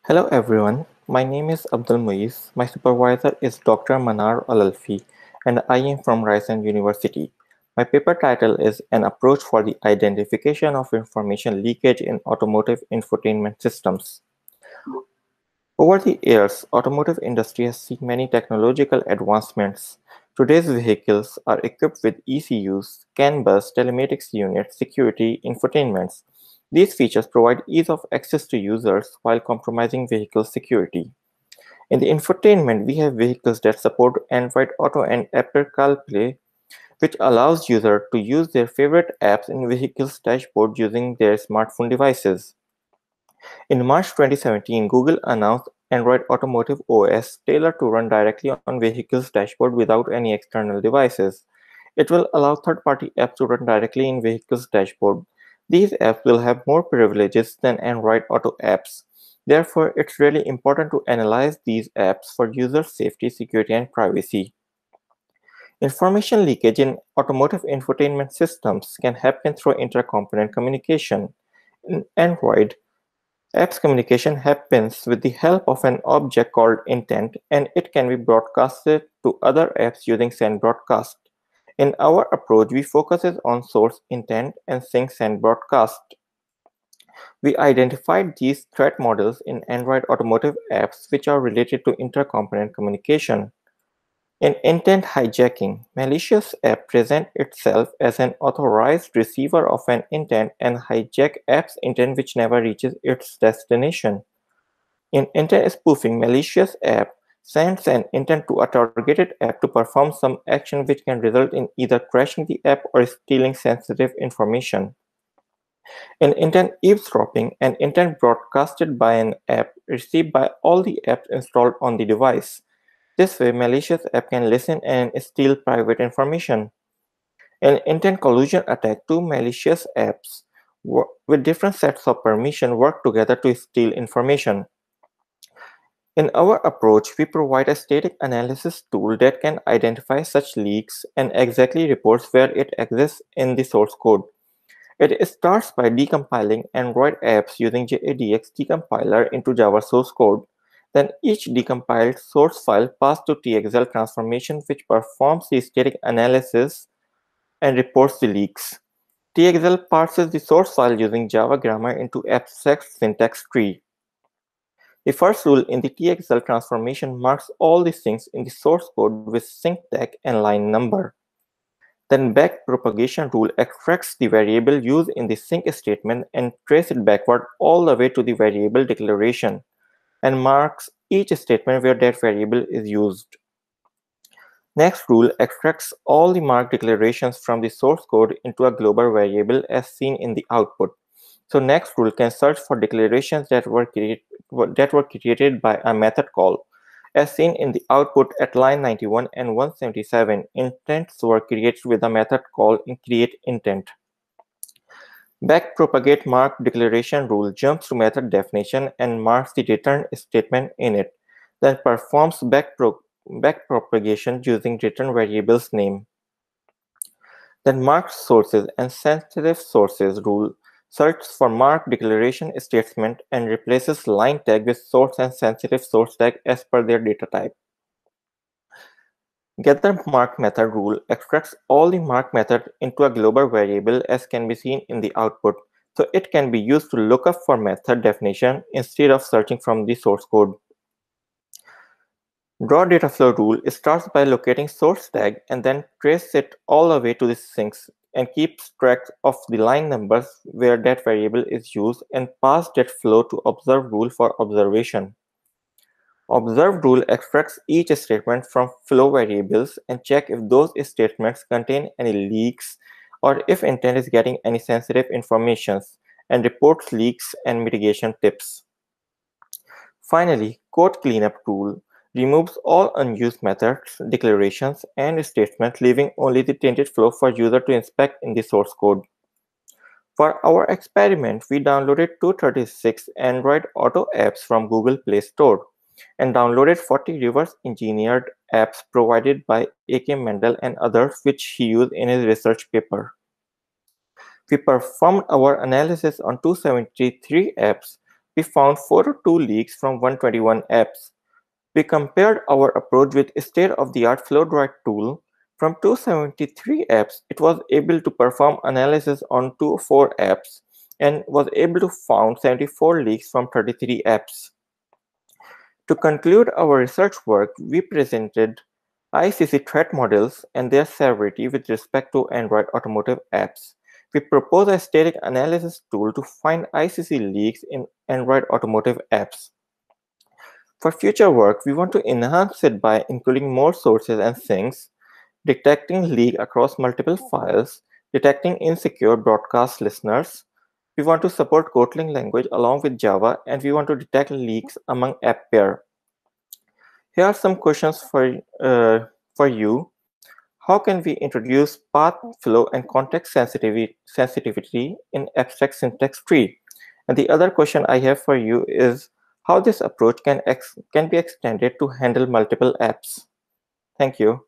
Hello everyone, my name is Abdul Moiz. My supervisor is Dr. Manar Alalfi, and I am from Ryerson University. My paper title is An Approach for the Identification of Information Leakage in Automotive Infotainment Systems. Over the years, automotive industry has seen many technological advancements. Today's vehicles are equipped with ECUs, CAN bus, telematics units, security, infotainments. These features provide ease of access to users while compromising vehicle security. In the infotainment, we have vehicles that support Android Auto and Apple CarPlay, which allows users to use their favorite apps in vehicles' dashboard using their smartphone devices. In March 2017, Google announced Android Automotive OS tailored to run directly on vehicles' dashboard without any external devices. It will allow third-party apps to run directly in vehicles' dashboard. These apps will have more privileges than Android Auto apps. Therefore, it's really important to analyze these apps for user safety, security, and privacy. Information leakage in automotive infotainment systems can happen through intercomponent communication. In Android, apps communication happens with the help of an object called intent, and it can be broadcasted to other apps using send broadcast. In our approach, we focus on source intent and sync send broadcast. We identified these threat models in Android automotive apps which are related to intercomponent communication. In intent hijacking, malicious app present itself as an authorized receiver of an intent and hijack app's intent which never reaches its destination. In intent spoofing, malicious app sends an intent to a targeted app to perform some action which can result in either crashing the app or stealing sensitive information. In intent eavesdropping, an intent broadcasted by an app received by all the apps installed on the device. This way, malicious app can listen and steal private information. An intent collusion attack, two malicious apps with different sets of permission work together to steal information. In our approach, we provide a static analysis tool that can identify such leaks and exactly reports where it exists in the source code. It starts by decompiling Android apps using JADX decompiler into Java source code. Then each decompiled source file passed to TXL transformation which performs the static analysis and reports the leaks. TXL parses the source file using Java grammar into abstract syntax tree. The first rule in the TXL transformation marks all the sinks in the source code with sync tag and line number. Then backpropagation rule extracts the variable used in the sync statement and traces it backward all the way to the variable declaration and marks each statement where that variable is used. Next rule extracts all the marked declarations from the source code into a global variable as seen in the output. So next rule can search for declarations that were created by a method call. As seen in the output at line 91 and 177, intents were created with a method call createIntent. Backpropagate mark declaration rule jumps to method definition and marks the return statement in it, then performs backpropagation using return variable's name. Then marked sources and sensitive sources rule searches for marked declaration statement and replaces line tag with source and sensitive source tag as per their data type. Gather mark method rule extracts all the mark method into a global variable as can be seen in the output, so it can be used to look up for method definition instead of searching from the source code. Draw data flow rule starts by locating source tag and then trace it all the way to the sinks and keeps track of the line numbers where that variable is used and pass that flow to observe rule for observation. Observe rule extracts each statement from flow variables and check if those statements contain any leaks or if intent is getting any sensitive information and reports leaks and mitigation tips. Finally, code cleanup rule removes all unused methods, declarations, and statements, leaving only the tainted flow for user to inspect in the source code. For our experiment, we downloaded 236 Android Auto apps from Google Play Store and downloaded 40 reverse engineered apps provided by A.K. Mendel and others which he used in his research paper. We performed our analysis on 273 apps. we found 402 leaks from 121 apps. We compared our approach with a state-of-the-art flow-dry tool. From 273 apps, it was able to perform analysis on 204 apps and was able to found 74 leaks from 33 apps. To conclude our research work, we presented ICC threat models and their severity with respect to Android Automotive apps. We propose a static analysis tool to find ICC leaks in Android Automotive apps. For future work, we want to enhance it by including more sources and sinks, detecting leak across multiple files, detecting insecure broadcast listeners. We want to support Kotlin language along with Java, and we want to detect leaks among app pair. Here are some questions for you. How can we introduce path flow and context sensitivity in abstract syntax tree? And the other question I have for you is how this approach can be extended to handle multiple apps. Thank you.